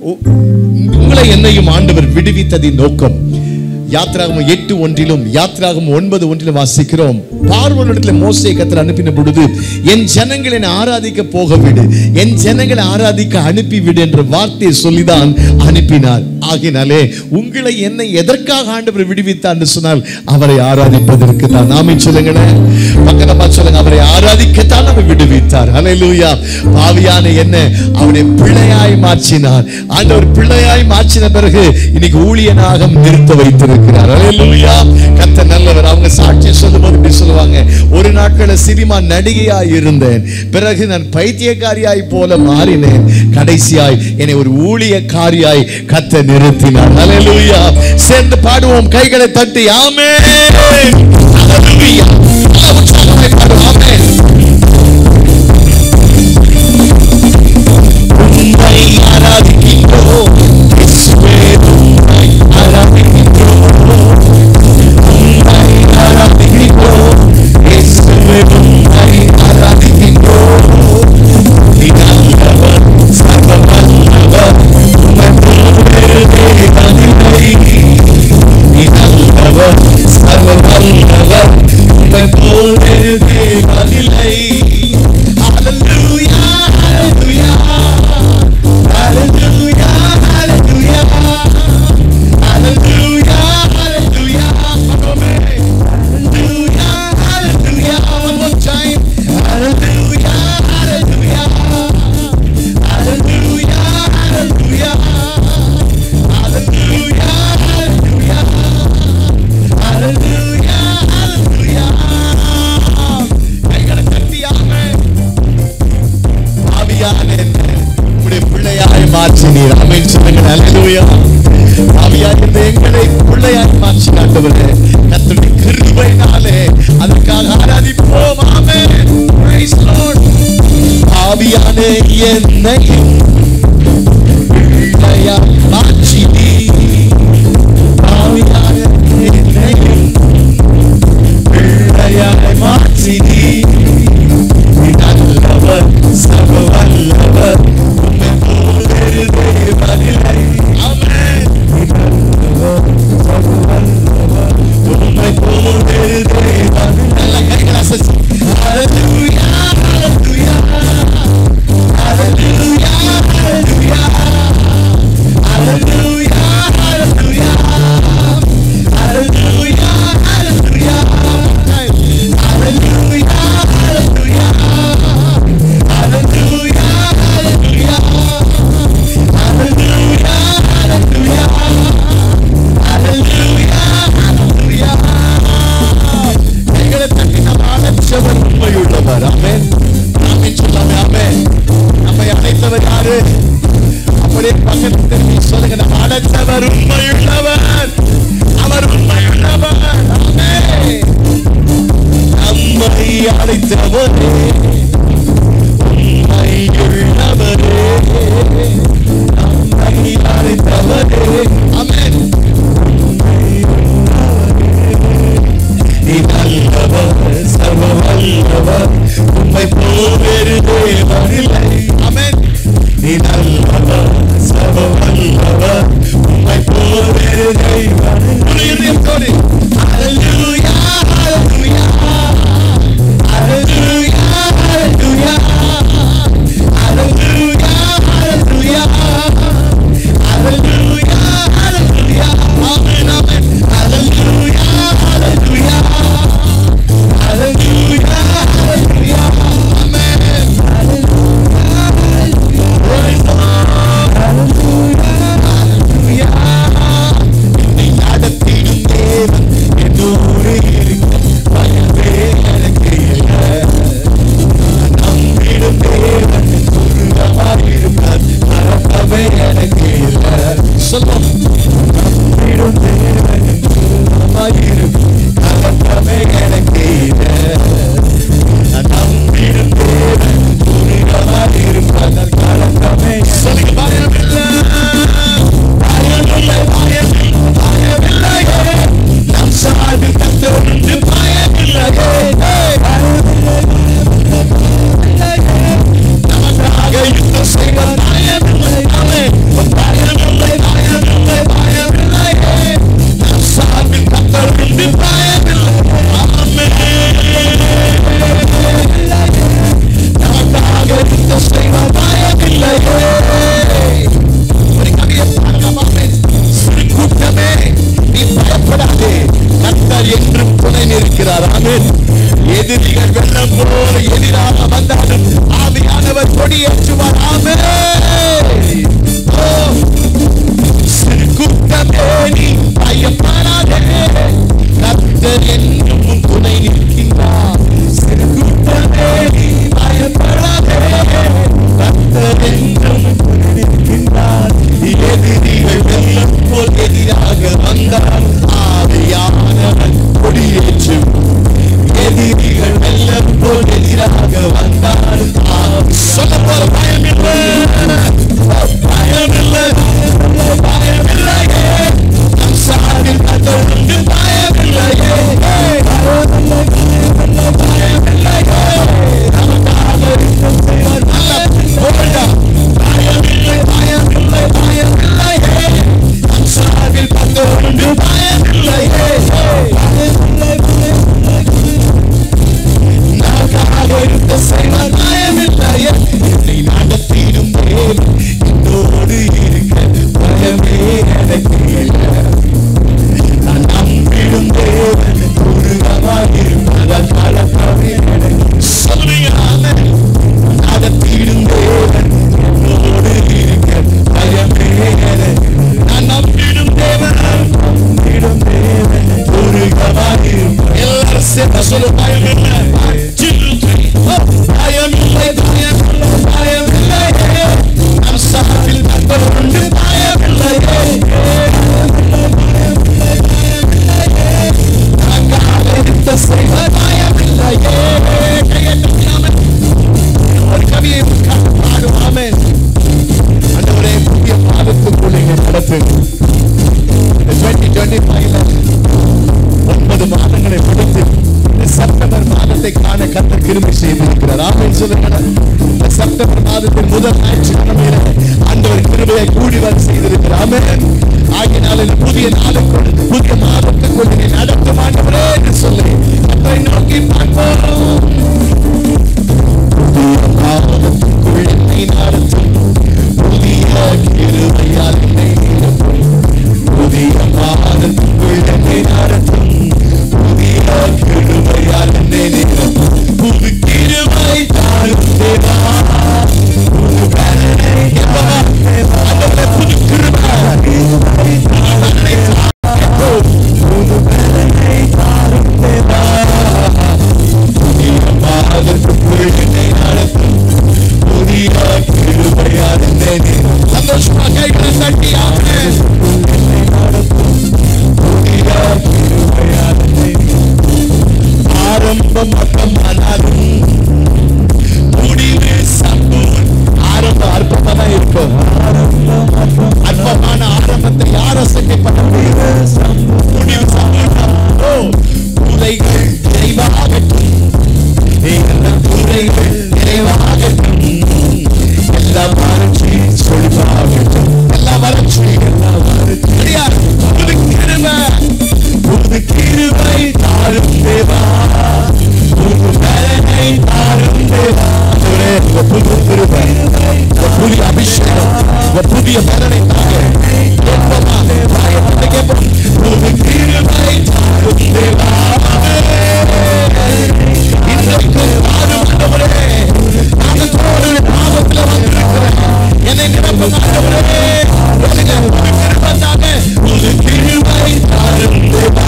உங்களை என்னையும் ஆண்டவர் விடுவித்ததின் நோக்கம். யாத்ராகமம் 8:1 யாத்ராகமம் 9:1 வாசிக்கிறோம். பார்வோனிடத்தில் மோசே கர்த்தர் அனுப்பின பொழுது, என் ஜனங்களை ஆராதிக்க போக விடு, என் ஜனங்களை ஆராதிக்க அனுப்பிவிடு என்ற வார்த்தையை சொல்லிதான் அனுப்பினார். ஆகினாலே உங்களை என்னை எதற்காக ஆண்டவர் விடுவித்தார் என்று சொன்னால், அவரை ஆராதிப்பதற்கு தான். ஆமென் சொல்லுங்களேன், பக்கமா சொல்லுங்க. அவரை ஆராதிக்கத்தான் அவர் விடுவித்தார். ஹல்லேலூயா. பாவியான என்ன அவரை பிள்ளையாய் மாற்றினார். ஆண்டவர் பிள்ளையாய் மாற்றின பிறகு இன்னைக்கு ஊழியனாக நிறுத்த வைத்திருக்கிறார். ஹல்லேலூயா. கர்த்தர் நல்லவர். அவங்க சாட்சி சொல்லும்போது இப்படி சொல்லுவாங்க, ஒரு நாட்கள சினிமா நடிகையாய் இருந்தேன், பிறகு நான் பைத்தியக்காரியாய் போல மாறினேன், கடைசியாய் என்னை ஒரு ஊழியக்காரியாய் கர்த்தர் நிறுத்தினார். ஹல்லேலூயா. சேர்ந்து பாடுவோம், கைகளை தட்டி ஆமென். ஹல்லேலூயா. உற்சாகமாய் பாடுவோம். ஆமென். உம்மை ஆராதிக்கிறோம் இயேசுவே, உம்மை ஆராதிக்கிறோம், உம்மை ஆராதிக்கிறோம் இயேசுவே, உம்மை ஆராதிக்கிறோம். நீ நல்லவர், சர்வ வல்லவர், உம்மை போல தேவனில்லை. நீ நல்லவர், சர்வ வல்லவர், உம்மை போல தேவனில்லை. ஹல்லேலூயா, ஹல்லேலூயா, ஹல்லேலூயா, ஹல்லேலூயா, ஹல்லேலூயா, ஹல்லேலூயா. Hallelujah, hallelujah. One more time. Hallelujah, hallelujah, hallelujah, hallelujah, hallelujah, hallelujah, hallelujah, hallelujah. கைகளை தட்டி ஆமென். ஆவியான உம்முடைய பிள்ளையாய் மாற்றினீர். ஆமென் சொல்லுங்க. ஹல்லேலூயா. ஆவியாய் இருந்த எங்களை பிள்ளையாய் மாற்றின ஆண்டவரே, கர்த்தருடைய கிருபையினாலே அதற்காக ஆராதிப்போம். ஆமென். Praise Lord. ஆவியான என்னையும் பிள்ளையாய் மாற்றினீர். ஆவியான என்னையும் பிள்ளையாய் மாற்றினீர். நீ நல்லவர், சர்வ வல்லவர், உம்மை போல தேவனில்லை. ஆமென். நீ நல்லவர், சர்வ வல்லவர், உம்மை போல தேவனில்லை. நல்ல கைகளை அசைச்சு ஹல்லேலூயா, ஹல்லேலூயா, ஹல்லேலூயா, ஹல்லேலூயா, ஹல்லேலூயா, ஹல்லேலூயா, ஹல்லேலூயா, ஹல்லேலூயா, ஹல்லேலூயா, ஹல்லேலூயா, ஹல்லேலூயா, ஹல்லேலூயா, ஹல்லேலூயா, ஹல்லேலூயா, ஹல்லேலூயா, ஹல்லேலூயா. கைகளை தட்டி நாம் அழைத்தவர் உண்மையுள்ளவர். ஆமென். ஆமென் சொல்லாமே. ஆமென். நம்மை அழைத்தவர் யாரு? அப்படியே பக்கத்தில் திரும்பி சொல்லுங்க, நாம் அழைத்தவர் உண்மையுள்ளவர். அவர் உண்மையுள்ளவர். ஆமென். நம்மை அழைத்தவரே உண்மையுள்ளவரே, நம்மை அழைத்தவரே. ஆமென். நீ நல்லவர், சர்வ வல்லவர், உம்மை போல தேவனில்லை. ஆமென். நீ நல்லவர், சர்வ வல்லவர், உம்மை போல தேவனில்லை. ஹல்லேலூயா, ஹல்லேலூயா, ஹல்லேலூயா, ஹல்லேலூயா, ஹல்லேலூயா, ஹல்லேலூயா, ஹல்லேலூயா, ஹல்லேலூயா. ஆமென், ஆமென். ஹல்லேலூயா, ஹல்லேலூயா, ஹல்லேலூயா, ஹல்லேலூயா. ஆமென். ஹல்லேலூயா, ஹல்லேலூயா. Praise the Lord. ஹல்லேலூயா, ஹல்லேலூயா. என்னை நடத்திடும் தேவன் என்னோடு இருக்க பயமே எனக்கு இல்லை. நம்பிடும் தேவன் துருகமாய் இருப்பார், மறக்கவே எனக்கு இல்லை. சொல்லும், நம்பிடும் தேவன் துருகமாய் இருப்பார், மறக்கவே எனக்கு இல்லை. நம்பிடும் தேவன் துருகமாய் இருப்பார், மறக்கவே சொல்லுங்க. பயமில்லை, பயமில்லை, பயமில்லையே, நம் சார்பில் கர்த்தருக்கு பயமில்லையே. நமக்காக யுத்தம் செய்வார், பயமில்லை. நடத்தும். 2025 9 மாதங்களை முடித்து செப்டம்பர் மாதத்தை காண கர்த்தர் கிருபை செய்திருக்கிறார். ஆமென் சொல்லுங்க. செப்டம்பர் மாதத்தின் முதல் ஞாயிற்றுக்கிழமையில ஆண்டவர் கிருபையை கூடி வர செய்திருக்கிறார். ஆமென். ஆகினால் இந்த புதிய நாளுக்குள் புதிய மாதத்துக்குள் நீ நடத்தும் ஆண்டவரே என்று சொல்லி கர்த்தரை நோக்கி பார்ப்போம். புதிய மாதத்துக்குள் என்னை நடத்தும், புதிய கிருபையால் என்னை நிரப்பும். புதிய மாதத்துக்குள் என்னை நடத்தும், புதிய கிருபையால் என்னை நிரப்பும். புது கிருபை தாரும் தேவா, புது பலனை தாரும் தேவா. ஆண்டவரே புது கிருபை, புது பலனை தாரும் தேவா. புதிய மாதத்துக்குள் என்னை நடத்தும், புதிய கிருபையால் என்னை நிரப்பும். சந்தோஷமா கைகளை தட்டி ஆமென். என்னை நடத்தும், புதிய கிருபையால் என்னை நிரப்பும். ஆரம்பம் அற்பமானாலும் முடிவு சம்பூர்ண. ஆரம்பம் அற்பமா தான் இருக்கும். அற்பமான ஆரம்பத்தை யார் அசைக்க பண்ண முடியும்? முடிவு சம்பூர்ணம். குறைகள் நிறைவாகட்டும், குறைகள் நிறைவாகட்டும், எல்லா வறட்சி சொல்லாகட்டும், எல்லா வறட்சி புது கிருபை, புது கிருபை தாரும் தேவா, புது பலனை தாரும் தேவா. புது கிருபை, புதிய அபிஷேகம், புதிய பலனை தாரும் புது கிருபை தாரும் தேவா. இன்றைக்கு ஆண்டவரே நாமத்தோடு நாமத்தில் வந்திருக்கிறேன். என்னை நிரப்பும் ஆண்டவரே. புது கிருபை தாரும் தேவா,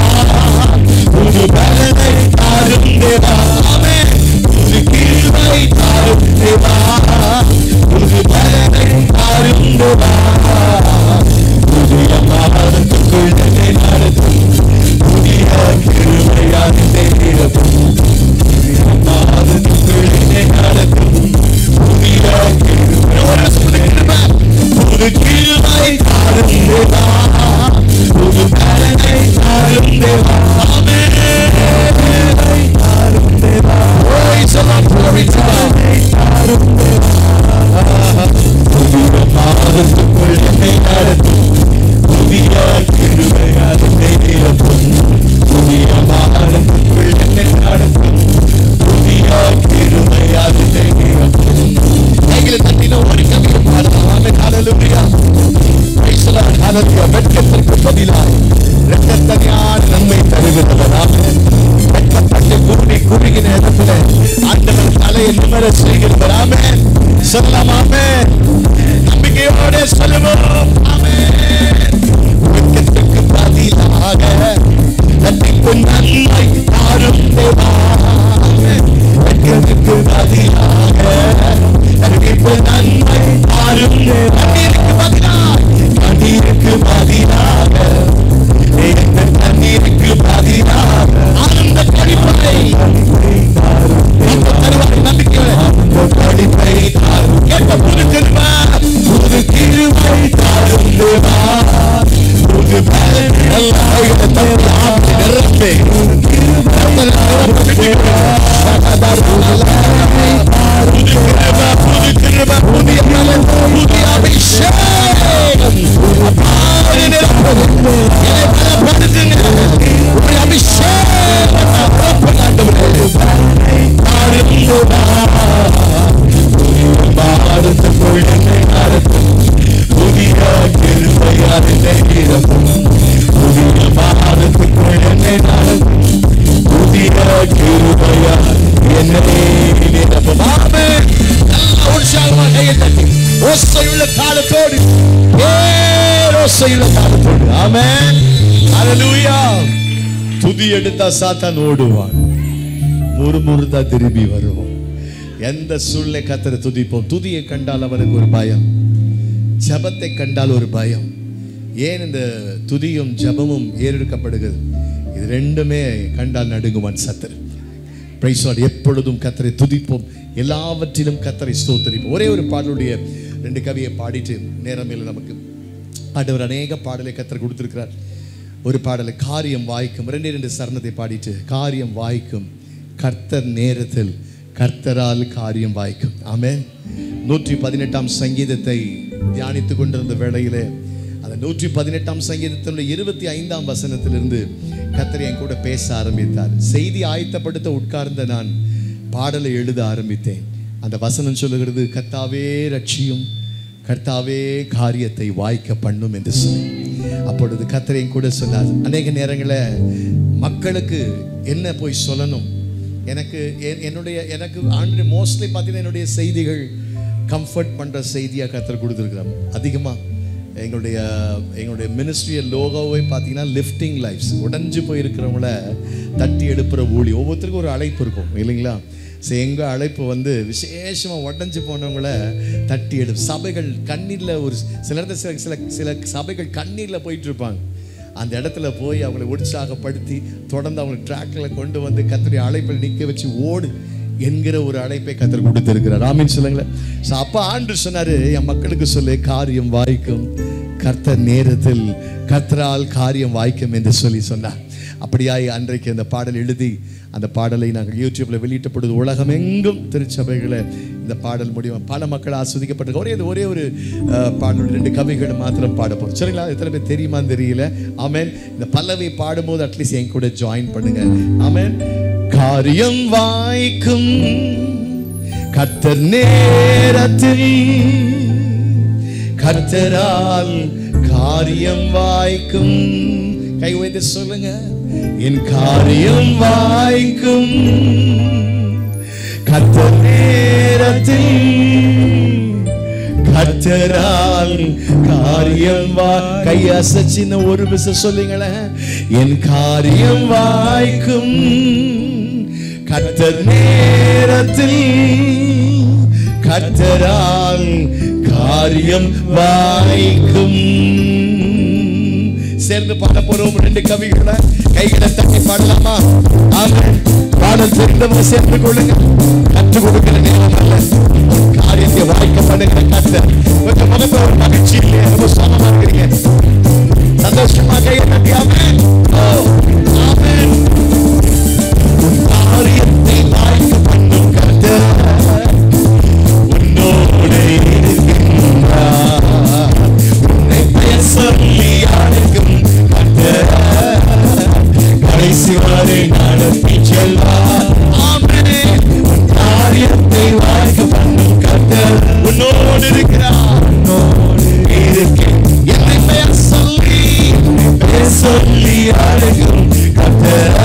புது பலனை தாரும் தேவா. ஆமென். புது கிருபை தாரும் தேவா, புது பலனை தாரும் தேவா. புதிய மாதத்துக்குள் என்னை நடத்தும், புதிய கிருபையால் என்னை நிரப்பும். புதிய மாதத்துக்குள் என்னை நடத்தும், புதிய கிருபை, புது கிருபை தாரும் தேவா, புது பலனை தாரும் தேவா. ஆமென். தாரும் தேவா. Praise the Lord. Glory to God. தாரும் தேவா. புதிய மாதத்துக்குள் என்னை நடத்தும், புதிய கிருபையால் என்னை நிரப்பும். புதிய மாதத்துக்குள் என்னை நடத்தும், புதிய கிருபையால் என்னை நிரப்பும். கைகளை தட்டின ஒரு கவிதை பாடலாம். ஆமென். ஹல்லேலூயா. Praise the Lord. ஹல்லேலூயா. வெட்கத்திற்கு பதிலாய் இரக்கத்தனியான நன்மை தருகிறவர். ஆமென். வெட்கப்பட்டு குறுகின இடத்துல ஆண்டவர் தலையை நிமிர செய்கிறவர். ஆமென். சொல்லலாம். ஆமென். நம்பிக்கையோடு சொல்லுவோம். ஆமென். வெட்கத்திற்கு பதிலாக இரட்டிக்கும் நன்மை தாரும் தேவா. வெட்கத்திற்கு பதிலாக இரட்டிக்கும் நன்மை தாரும் தேவா. கண்ணீருக்கு பதிலாக தண்ணீருக்கு பதிலாக ஆனந்த கழிப்பை நம்பிக்கை கழிப்பை தாரும். கேட்ட புது கிருபை, புது கிருபை தாரும் தேவா, புது பலனை நிரப்பே. புது கிருபை, புதிய பலன், புதிய அபிஷேகம். புதிய கிருபையால் என்னை நிரப்பும், புதிய மாதத்துக்குள் என்னை நடத்தும், புதிய கிருபையால் என்னை நிரப்பும். ஆமென். நல்ல உற்சாகமாக கையை தட்டி ஓசையுள்ள காலத்தோடு, ஓசையுள்ள காலத்தோடு. ஆமென். ஹல்லேலூயா. துதி எடுத்தா சாத்தான் ஓடுவான், முறுமுறுத்தா திரும்பி வருவோம். எந்த சூழ்நிலை கர்த்தரை துதிப்போம். துதியை கண்டால் அவருக்கு ஒரு பயம், ஜபத்தை கண்டால் ஒரு பயம். ஏன் இந்த துதியும் ஜபமும் ஏறெடுக்கப்படுகிறது? இது ரெண்டுமே கண்டால் நடுங்குவான் சத்துரு. Praise the Lord. எப்பொழுதும் கர்த்தரை துதிப்போம், எல்லாவற்றிலும் கர்த்தரை ஸ்தோத்திரிப்போம். ஒரே ஒரு பாடலுடைய 2 கவியை பாடிட்டு நேரம் இல்லை நமக்கு. ஆண்டவர் அநேக பாடலை கர்த்தர் கொடுத்திருக்கிறார். ஒரு பாடலை காரியம் வாய்க்கும், 2 சரணத்தை பாடிட்டு, காரியம் வாய்க்கும் கர்த்தர் நேரத்தில், கர்த்தரால் காரியம் வாய்க்கும். ஆமென். 118ஆம் சங்கீதத்தை தியானித்து கொண்டிருந்த வேளையிலே அந்த 118ஆம் சங்கீதத்தினுடைய 25ஆம் வசனத்திலிருந்து கர்த்தர் என் கூட பேச ஆரம்பித்தார். செய்தி ஆயத்தப்படுத்த உட்கார்ந்த நான் பாடலை எழுத ஆரம்பித்தேன். அந்த வசனம் சொல்லுகிறது, கர்த்தாவே ரட்சியும், கர்த்தாவே காரியத்தை வாய்க்க பண்ணும் என்று சொல்லி. அப்பொழுது கர்த்தர் என் கூட சொன்னார், அநேக நேரங்களில் மக்களுக்கு என்ன போய் சொல்லணும், எனக்கு ஆண்டு மோஸ்ட்லி பார்த்தீங்கன்னா என்னுடைய செய்திகள் கம்ஃபர்ட் பண்ணுற செய்தியாக கர்த்தர் கொடுத்துருக்குறாங்க. அதிகமாக எங்களுடைய மினிஸ்ட்ரிய லோகோவை பார்த்தீங்கன்னா லிஃப்டிங் லைஃப்ஸ், உடைஞ்சு போயிருக்கிறவங்கள தட்டி எழுப்புற ஊழி. ஒவ்வொருத்தருக்கும் ஒரு அழைப்பு இருக்கும் இல்லைங்களா? ஸோ எங்கள் அழைப்பு வந்து விசேஷமாக உடஞ்சி போனவங்கள தட்டி எடுப்பு. சபைகள் கண்ணீரில் ஒரு சில சபைகள் கண்ணீரில் போயிட்டுருப்பாங்க. அந்த இடத்துல போய் அவங்களை உற்சாகப்படுத்தி தொடர்ந்து அவங்களை ட்ராக்கில் கொண்டு வந்து கர்த்தருடைய அழைப்பில் நிற்க வச்சு ஓடு என்கிற ஒரு அழைப்பை கர்த்தர் கொடுத்திருக்கிறார். ஆமீன் சொல்லுங்களேன். ஸோ அப்போ ஆண்டு சொன்னார், என் மக்களுக்கு சொல்லு, காரியம் வாய்க்கும் கர்த்தர் நேரத்தில், கர்த்தரால் காரியம் வாய்க்கும் என்று சொல்லி சொன்னார். அப்படியாய் அன்றைக்கு அந்த பாடல் எழுதி அந்த பாடலை நாங்கள் யூடியூப்ல வெளியிட்டப்படுது. உலகம் எங்கும் திருச்சபைகளை இந்த பாடல் முடியும் பல மக்கள் ஆஸ்வதிக்கப்பட்டிருக்க. ஒரே ஒரு பாடல் 2 கவிகள் மாத்திரம் பாட போறோம். சரிங்களா? எத்தனை பேர் தெரியுமான்னு தெரியல. ஆமென். இந்த பல்லவி பாடும்போது அட்லீஸ்ட் என் கூட ஜாயின் பண்ணுங்க. ஆமென். காரியம் வாய்க்கும் கர்த்தர் நேரத்தில், கர்த்தரால் காரியம் வாய்க்கும். கை வைத்து சொல்லுங்க, என் காரியம் வாய்க்கும் கர்த்தர் நேரத்தில், கர்த்தரால் காரியம் கையசச்சின ஒரு விஷயம் சொல்லுங்களேன். என் காரியம் வாய்க்கும் கர்த்தர் நேரத்தில், கர்த்தரால் காரியம் வாய்க்கும். சேர்ந்து பாட போறோம் 2 கவிகளை. கைகளை தட்டி பாடலாமா? ஆமென். பாடல் தெரிந்தவங்க சேர்ந்து கொள்ளுங்க. கற்றுக் கொடுக்கிற நேரம் அல்ல, காரியத்தை வாய்க்க பண்ணுகிற கர்த்தர். உங்க முகத்துல ஒரு மகிழ்ச்சி இல்லையா? ரொம்ப சோகமா இருக்கிறீங்க. சந்தோஷமா கையை தட்டி ஆமென். ஆமென். காரியத்தை வாய்க்க பண்ணும் கர்த்தர் உன்னோடு இருக்கின்றார். உன்னை பெயர் சொல்லி அழைக்கும் கர்த்தர் கடைசி வரை நடத்தி செல்வார். ஆமென். காரியத்தை வாய்க்க பண்ணும் கர்த்தர் உன்னோடு இருக்கிறார். என்னை பெயர் சொல்லி அழைக்கும் கர்த்தர்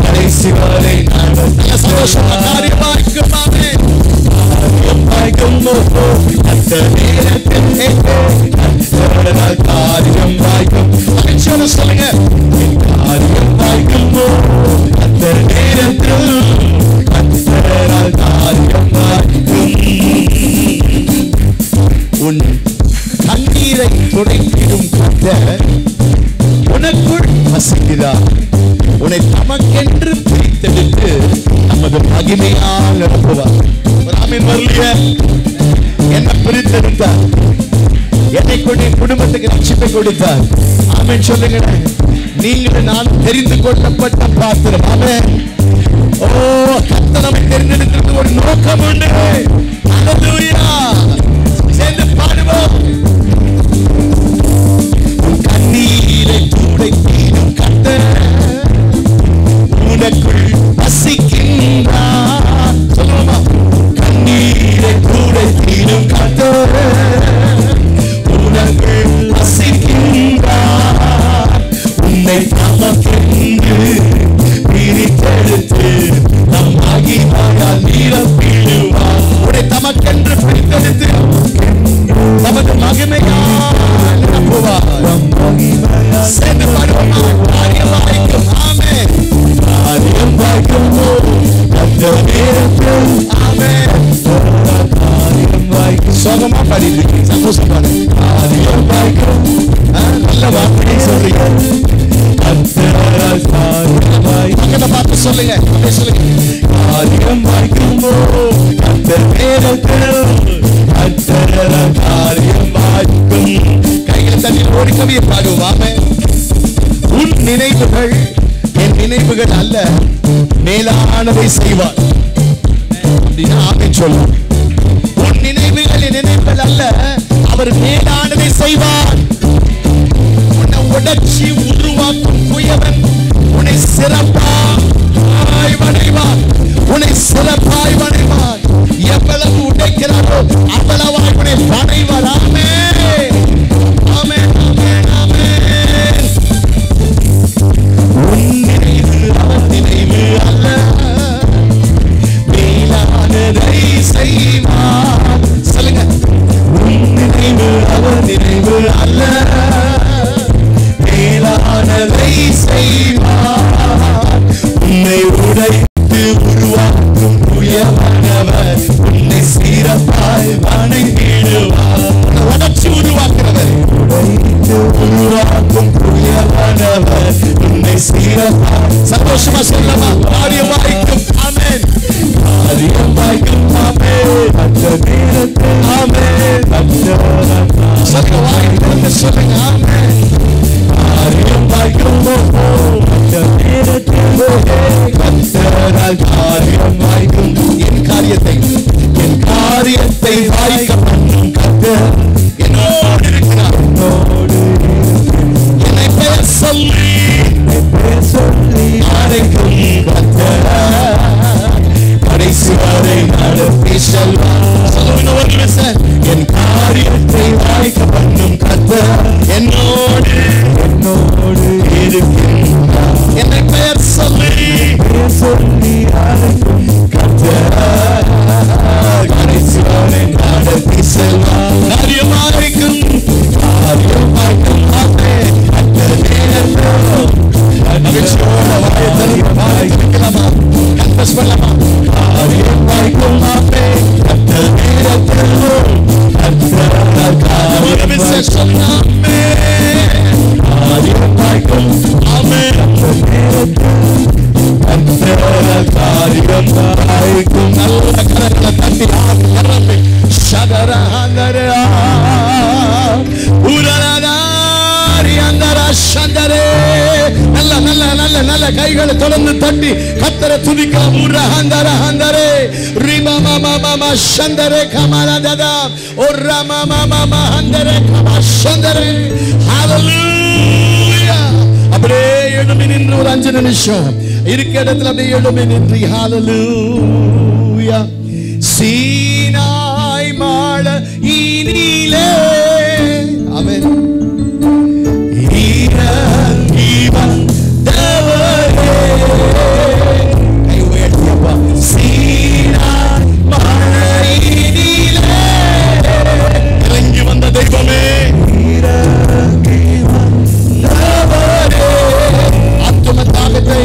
கடைசி வரை நடத்தி சந்தோஷமா காரியம் வாய்க்கும். ஆமென். காரியம் வாய்க்கும் கர்த்தர் நேரத்தில், கர்த்தரால் காரியம் வாய்க்கும். மகிழ்ச்சியோட சொல்லுங்க, காரியம் வாய்க்கும் கர்த்தர் நேரத்தில், கர்த்தரால் காரியம் வாய்க்கும். உன் கண்ணீரை துடைத்திடும் கர்த்தர் உனக்குள் வசிக்கிறார். உன்னை தமக்கென்று பிரித்தெடுத்து நமது மகிமையால் நிரப்புவார். ஆமென். வரலையே? என்னை பிரித்தெடுத்தார், என்னை கொண்டு குடும்பத்துக்கு ரட்சிப்பை கொடுத்தார். ஆமென் சொல்லுங்க. நீங்கள் நான் தெரிந்து கொள்ளப்பட்ட பாத்திரம். ஆமென். ஓ, கர்த்தர் நம்மை தெரிந்தெடுக்கிறது ஒரு நோக்கம் உண்டு. ஹல்லேலூயா. சேர்ந்து பாடுவோம். கண்ணீரை துடைத்திடும் கர்த்தர் உனக்குள் வசிக்கின்றார். சொல்லுமா? கண்ணீரை துடைத்திடும் கர்த்தர் உனக்குள் வசிக்கின்றார். உன்னை தமக்கென்று பிரித்தெடுத்து நம் மகிமையால் நிரப்பிடுவார். உன்னை தமக்கென்று பிரித்தெடுத்து நமது பல்லவியை பாடுவாமே. உன் நினைவுகள் என் நினைவுகள் அல்ல, மேலானதை செய்வார் அப்படின்னா ஆமென் சொல்லு. உன் நினைவுகள் என் நினைவுகள் அல்ல, அவர் மேலானதை செய்வார். உன்னை உடைச்சி உருவாக்கும் குயவன் உன்னை சிறப்பாய் வணைவார், உன்னை சிறப்பாய் வணைவார். எவ்வளவு உடைக்கிறாரோ அவ்வளவாய் உன்னை வணைவார். ஆமென் ஆமென் ஆமென் ஆமென். உன் நினைவு அவர் நினைவு அல்ல, மேலானதை செய்வார். சொல்லுங்க. உன் நினைவு அவர் நினைவு அல்ல, மேலானதை செய்வார். உன்னை உடைத்து உருவாக்கும் உயர்வானவர் உன்னை சிறப்பாய் வணங்கிடுவார். உடைச்சு உருவாக்குறவர், உடைத்து உருவாக்கும் உயர்வானவர் உன்னை சிறப்பாய். சந்தோஷமா சொல்லமா? காரியம் வாய்க்கும். ஆமென். காரியம் வாய்க்கும். ஆமென். அந்த நேரத்தில் ஆமென். சொல்லுங்க வாய்க்கும் சொல்லுங்க. ஆமென். காரியம் வாய்க்கும். அந்த நேரத்தில் கர்த்தரால் காரியம் வாய்க்கும். என் காரியத்தை வாய்க்க பண்ணும் கர்த்தர் என்னோடு இருக்கிறார். என்னை பெயர் சொல்லி அழைக்கும் கர்த்தர் கடைசி வரை நடத்தி செல்வார். சொல்லுங்க சார். என் காரியத்தை வாய்க்க பண்ணும் கர்த்தர் என்னோடு இருக்கின்றார். என்னை பெயர் சொல்லி அழைக்கும் கர்த்தர் கடைசி வரை நடத்தி செல்வார். காரியமாய்க்கும். ஆமென். அந்த நேரத்தில் நபிச்சோட வாயத்தல் வாய்க்கலாமா? கன்ஃபஸ் பண்ணலாமா? காரியமாய்க்கும். ஆமென். அந்த நேரத்தில் கர்த்தர் காரியம் சொன்னாமே. காரியமாய்க்கும். ஆமென். அந்த நேரத்தில் கர்த்தர் காரியம் வாய்க்கும். நல்ல கரங்களை தட்டி ஆமென். ஷதரஹந்தரா உரலதாரி அந்தரா ஷந்தரே. நல்ல நல்ல நல்ல நல்ல கைகளை தொடர்ந்து தட்டி கர்த்தரை துதிக்கலாம். உரஹந்தரஹந்தரே ரிமமமம ஷந்தரே கமலததா உரமமமம ஹந்தரே கமஷந்தரே. ஹalleluya. அப்படியே எழும்பி நின்று ஒரு 5 நிமிஷம் இருக்க இடத்துல அப்படியே எழும்பி நின்று ஹalleluya. சீனாய் மாலையினிலே ஆமென் இறங்கி வந்தவரே. கை உயர்த்தியப்பா. சீனாய் மாலையினிலே இறங்கி வந்த தெய்வமே, இறங்கி வந்தவரே. ஆத்தும தாகத்தை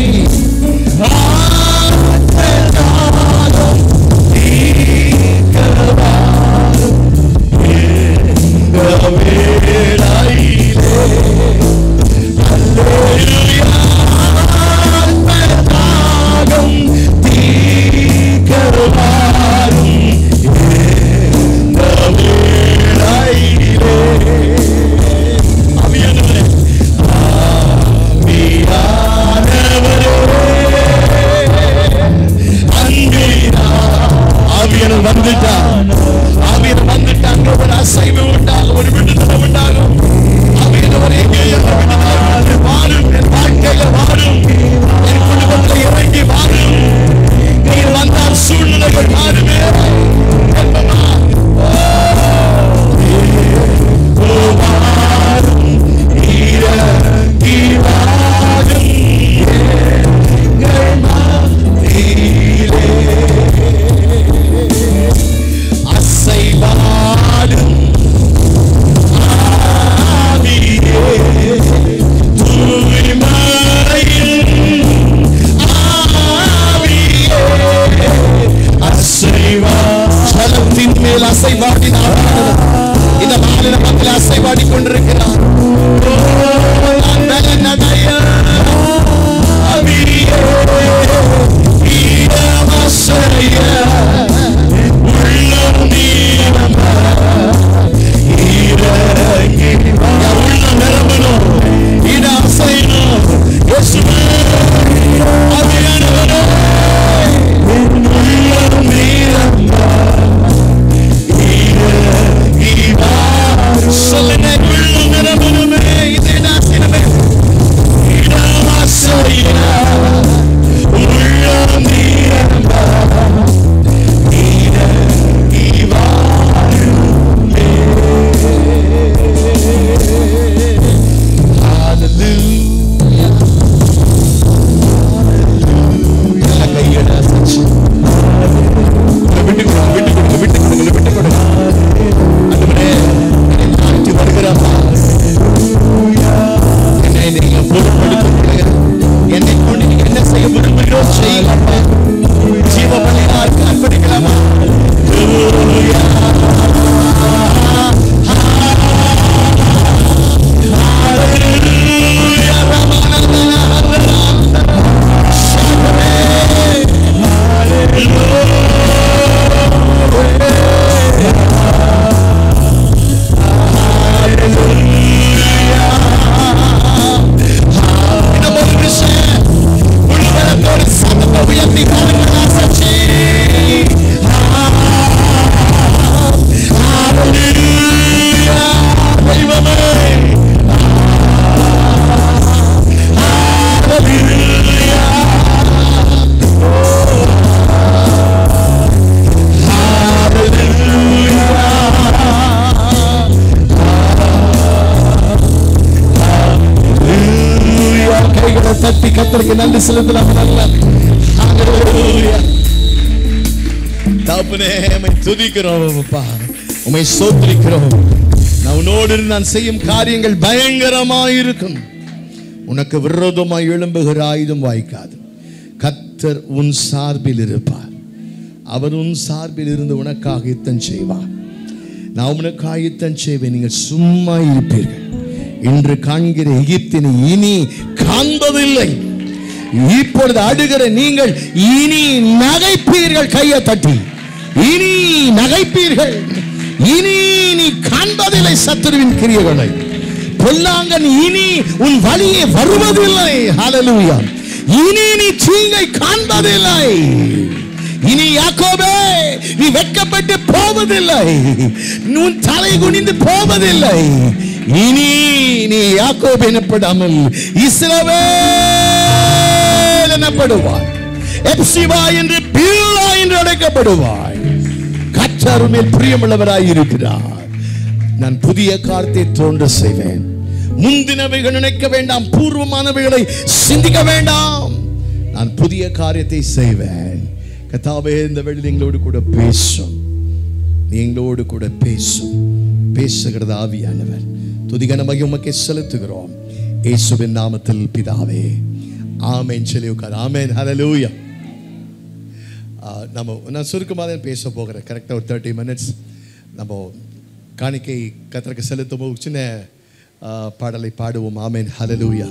தட்டி கர்த்தருக்கு நன்றி செலுத்தலாம். தகப்பனே உம்மை துதிக்கிறோம் அப்பா, உம்மை ஸ்தோத்திரிக்கிறோம். நான் உன்னோடு நான் செய்யும் காரியங்கள் பயங்கரமாயிருக்கும். உனக்கு விரோதமாய் எழும்புகிற ஆயுதம் வாய்க்காது. கர்த்தர் உன் சார்பில் இருப்பார். அவர் உன் சார்பில் இருந்து உனக்காக யுத்தம் செய்வார். நான் உனக்காக யுத்தம் செய்வேன். நீங்கள் சும்மா இருப்பீர்கள். இன்று காண்கிற எகிப்தினை இனி காண்பதில்லை. இப்பொழுது அடுகிற நீங்கள் இனி நகைப்பீர்கள். கையை தட்டி இனி நகைப்பீர்கள். இனி நீ காண்பதில்லை சத்துருவின் கிரியைகளை. பொல்லாங்கன் இனி உன் வழியே வருவதில்லை. ஹல்லேலூயா. இனி நீ தீங்கை காண்பதில்லை. இனி யாக்கோபே நீ வெட்கப்பட்டு போவதில்லை. உன் தலை குனிந்து போவதில்லை. இனி நீ யாக்கோபு எனப்படாமல் இஸ்ரவேல் எனப்படுவாய். எப்சிபா என்று பில்லா என்று அழைக்கப்படுவாய். கர்த்தர் மேல் பிரியமுள்ளவராய் இருக்கிறார். நான் புதிய காரியத்தை தோன்ற செய்வேன். முந்தினவைகள் நினைக்க வேண்டாம், பூர்வமானவைகளை சிந்திக்க வேண்டாம். நான் புதிய காரியத்தை செய்வேன். கர்த்தாவே இந்த வேளையில் எங்களோடு கூட பேசும். எங்களோடு கூட பேசும். பேசுகிறது ஆவியானவர். துதிகன மகிமைக்கு செலுத்துகிறோம் இயேசுவின் நாமத்தில் பிதாவே, ஆமென். சொல்லி உட்கார். ஆமென். ஹல்லேலூயா. நான் சுருக்கமாக தான் பேச போகிறேன். கரெக்டாக ஒரு 30 minutes நம்ம காணிக்கை கர்த்தருக்கு செலுத்தும் சின்ன பாடலை பாடுவோம். ஆமென். ஹல்லேலூயா.